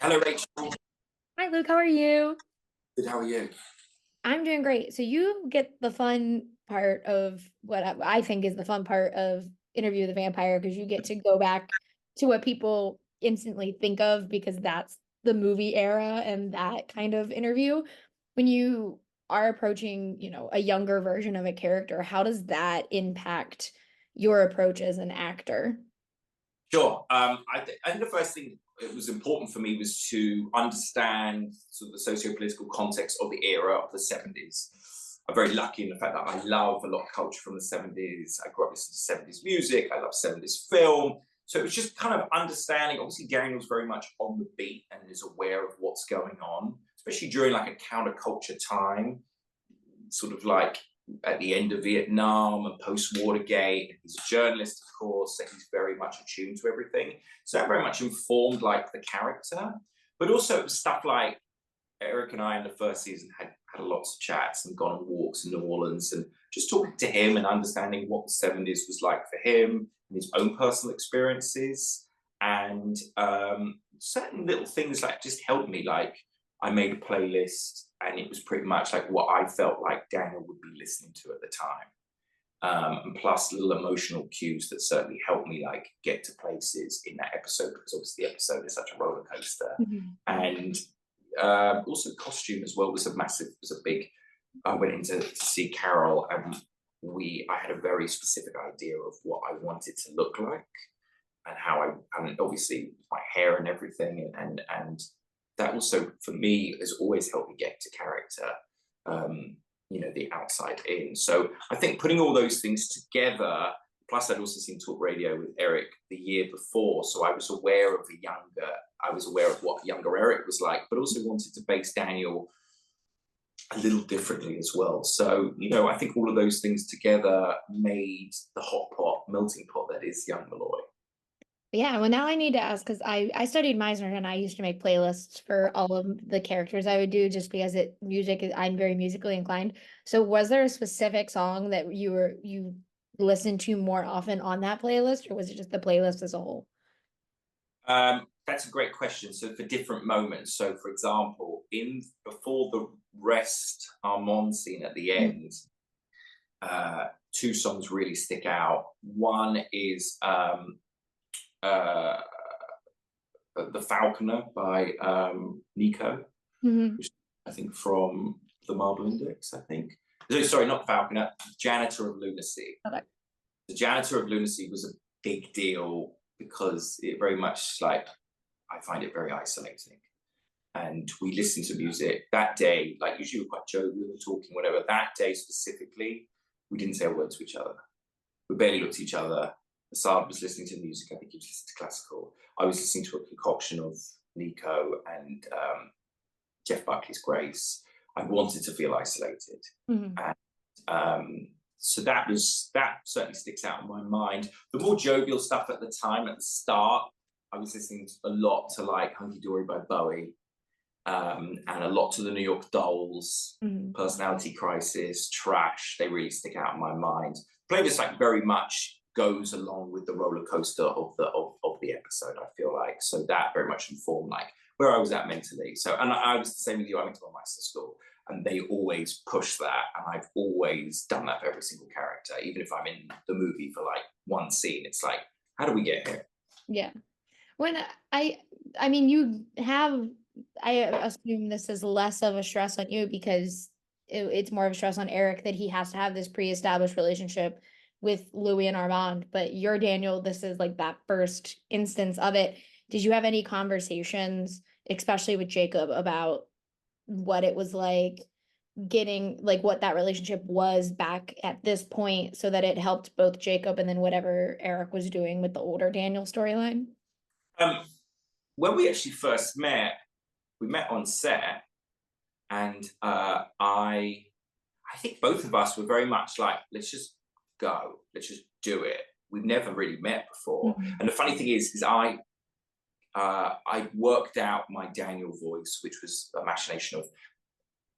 Hello, Rachel. Hi, Luke. How are you? Good, how are you? I'm doing great. So you get the fun part of what I think is the fun part of Interview with the Vampire because you get to go back to what people instantly think of because that's the movie era and that kind of interview. When you are approaching, a younger version of a character, how does that impact your approach as an actor? Sure. I think the first thing it was important for me was to understand sort of the socio-political context of the era of the 70s. I'm very lucky in the fact that I love a lot of culture from the 70s. I grew up listening to 70s music. I love 70s film. So it was just kind of understanding. Obviously, Daniel's very much on the beat and is aware of what's going on, especially during like a counterculture time, sort of like at the end of Vietnam and post Watergate. He's a journalist, of course, so he's very much attuned to everything. So that very much informed like the character, but also it was stuff like Eric and I in the first season had lots of chats and gone on walks in New Orleans and just talking to him and understanding what the 70s was like for him and his own personal experiences. And certain little things like just helped me. Like I made a playlist and it was pretty much like what I felt like Daniel would be listening to at the time. And plus little emotional cues that certainly helped me like get to places in that episode because obviously the episode is such a roller coaster. Mhm. And also costume as well was a big. I went in to see Carol, and I had a very specific idea of what I wanted to look like, and and obviously my hair and everything, and that also for me has always helped me get to character. The outside in. So I think putting all those things together. Plus, I'd also seen Talk Radio with Eric the year before, so I was aware of what younger Eric was like, but also wanted to base Daniel a little differently as well. So, I think all of those things together made the hot pot, melting pot that is young Malloy. Yeah, well, now I need to ask because I studied Meisner and I used to make playlists for all of the characters I would do just because I'm very musically inclined. So was there a specific song that you listened to more often on that playlist, or was it just the playlist as a whole? That's a great question. So for different moments. So for example, in before the rest Armand scene at the Mhm. end, two songs really stick out. One is uh, The Falconer by Nico, Mhm. which I think from the Marble Index, I think. Sorry, not Falconer, Janitor of Lunacy. Okay. The Janitor of Lunacy was a big deal because it very much like I find it very isolating. And we listened to music that day, like usually we're quite jovial and talking, whatever. That day specifically, we didn't say a word to each other. We barely looked at each other. Assad was listening to music. I think he was listening to classical. I was listening to a concoction of Nico and Jeff Buckley's Grace. I wanted to feel isolated. Mhm. And so that certainly sticks out in my mind. The more jovial stuff at the time, at the start, I was listening a lot to like Hunky Dory by Bowie, and a lot to the New York Dolls, Mhm. Personality Crisis, Trash. They really stick out in my mind. Playlist like very much goes along with the roller coaster of the episode. I feel like so that very much informed like where I was at mentally. So and I was the same with you. I went to a Meister school, and they always push that, and I've always done that for every single character. Even if I'm in the movie for like one scene, it's like, how do we get here? Yeah. When I I mean you have I assume this is less of a stress on you because it's more of a stress on Eric that he has to have this pre-established relationship with Louis and Armand, but your Daniel, this is like that first instance of it. Did you have any conversations, especially with Jacob, about what it was like getting like what that relationship was back at this point so that it helped both Jacob and then whatever Eric was doing with the older Daniel storyline? Um, when we actually first met, we met on set, and I think both of us were very much like, let's just go, let's just do it. We've never really met before, Mhm. and the funny thing is I worked out my Daniel voice, which was a machination of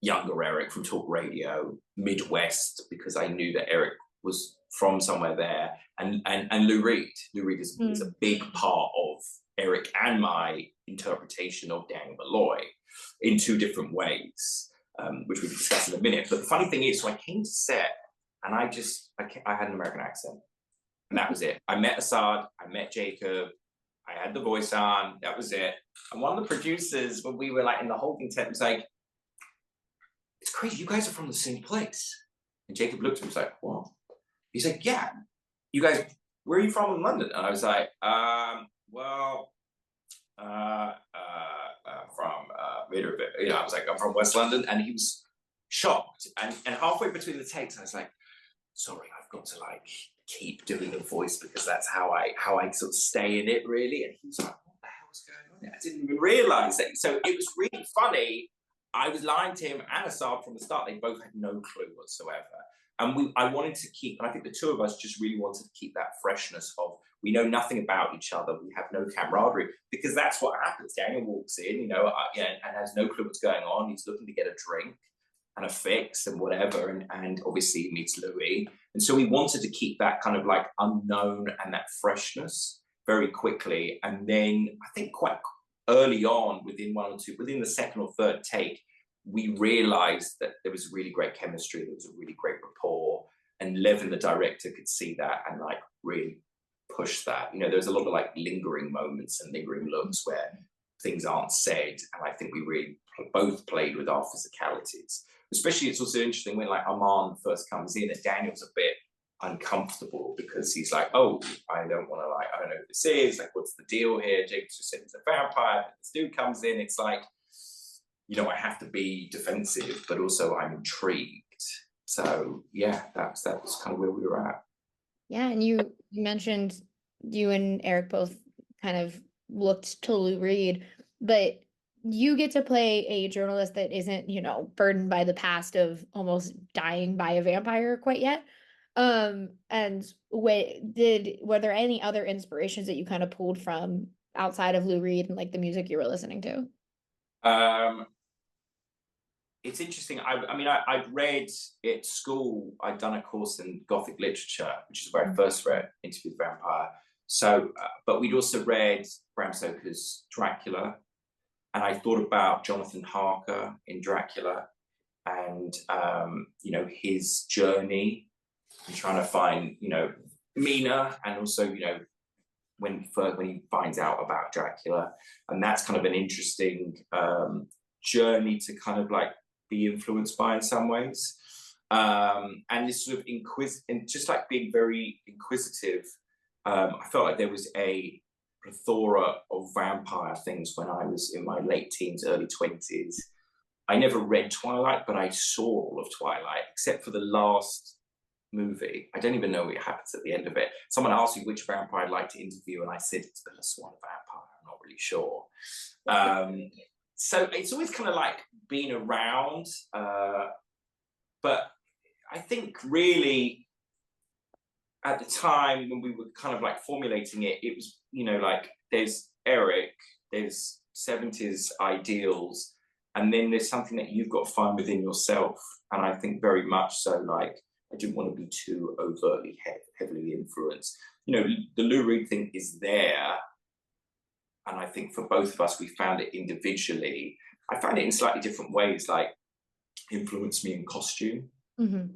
younger Eric from Talk Radio, Midwest, because I knew that Eric was from somewhere there, and Lou Reed. Lou Reed is a Mm. big part of Eric and my interpretation of Daniel Malloy in two different ways, which we can discuss in a minute. But the funny thing is, so I came to set and I had an American accent, and that was it. I met Assad, I met Jacob, I had the voice on, that was it. And one of the producers, when we were like in the holding tent, was like, "It's crazy, you guys are from the same place." And Jacob looked at me, was like, "What?" He's like, "Yeah, you guys, where are you from in London?" And I was like, well, from I was like, "I'm from West London." And he was shocked. And halfway between the takes, I was like, "Sorry, I've got to like keep doing the voice because that's how I sort of stay in it, really." And he was like, "What the hell's going on here?" I didn't even realize it. So it was really funny. I was lying to him and Assad from the start. They both had no clue whatsoever. And I wanted to keep, and I think the two of us just really wanted to keep that freshness of, we know nothing about each other. We have no camaraderie, because that's what happens. Daniel walks in, and has no clue what's going on. He's looking to get a drink and a fix and whatever. And obviously he meets Louis. And so we wanted to keep that kind of like unknown and that freshness very quickly. And then I think quite early on, within the second or third take, we realized that there was really great chemistry, there was a really great rapport, and Levin, the director, could see that and like really push that. There was a lot of like lingering moments and lingering looks where things aren't said, and I think we really both played with our physicalities. Especially, it's also interesting when like Armand first comes in and Daniel's a bit uncomfortable because he's like, "Oh, I don't want to I don't know who this is, like what's the deal here?" Jake just said he's a vampire. This dude comes in, it's like, I have to be defensive, but also I'm intrigued. So yeah, that was kind of where we were at. Yeah, and you mentioned you and Eric both kind of looked to Lou Reed, but you get to play a journalist that isn't, burdened by the past of almost dying by a vampire quite yet. And were there any other inspirations that you kind of pulled from outside of Lou Reed and like the music you were listening to? It's interesting. I'd read at school, I'd done a course in Gothic literature, which is where I first read Interview with the Vampire. So, but we'd also read Bram Stoker's Dracula, and I thought about Jonathan Harker in Dracula, and his journey and trying to find Mina, and also when he finds out about Dracula, and that's kind of an interesting journey to kind of like be influenced by in some ways, and this sort of and just like being very inquisitive. I felt like there was a plethora of vampire things when I was in my late teens, early 20s. I never read Twilight, but I saw all of Twilight, except for the last movie. I don't even know what happens at the end of it. Someone asked me which vampire I'd like to interview, and I said it's Bella Swan vampire. I'm not really sure. So it's always kind of like been around, but I think really at the time when we were kind of like formulating it, it was, like there's Eric, there's 70s ideals, and then there's something that you've got to find within yourself. And I think very much so, like, I didn't want to be too overtly heavily influenced. The Lou Reed thing is there. And I think for both of us, we found it individually. I found it in slightly different ways, like influenced me in costume. Mm-hmm.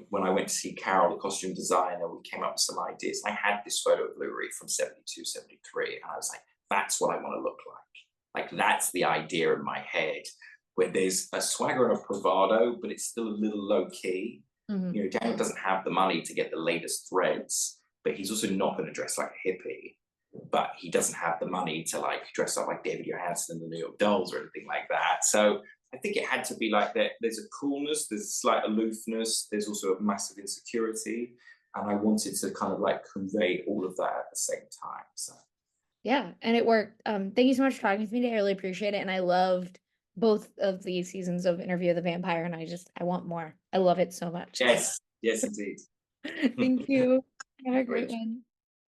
When I went to see Carol, the costume designer, we came up with some ideas. I had this photo of Lou Reed from 72, 73, and I was like, that's what I want to look like. Like, that's the idea in my head, where there's a swagger and a bravado, but it's still a little low key. Mm-hmm. Daniel doesn't have the money to get the latest threads, but he's also not going to dress like a hippie. But he doesn't have the money to like dress up like David Johansen in the New York Dolls or anything like that. So I think it had to be like that. There's a coolness, there's a slight aloofness, there's also a massive insecurity. And I wanted to kind of like convey all of that at the same time. So Yeah, and it worked. Thank you so much for talking with me today. I really appreciate it. And I loved both of these seasons of Interview with the Vampire, and I want more. I love it so much. yes, indeed. Thank you. Have a great one.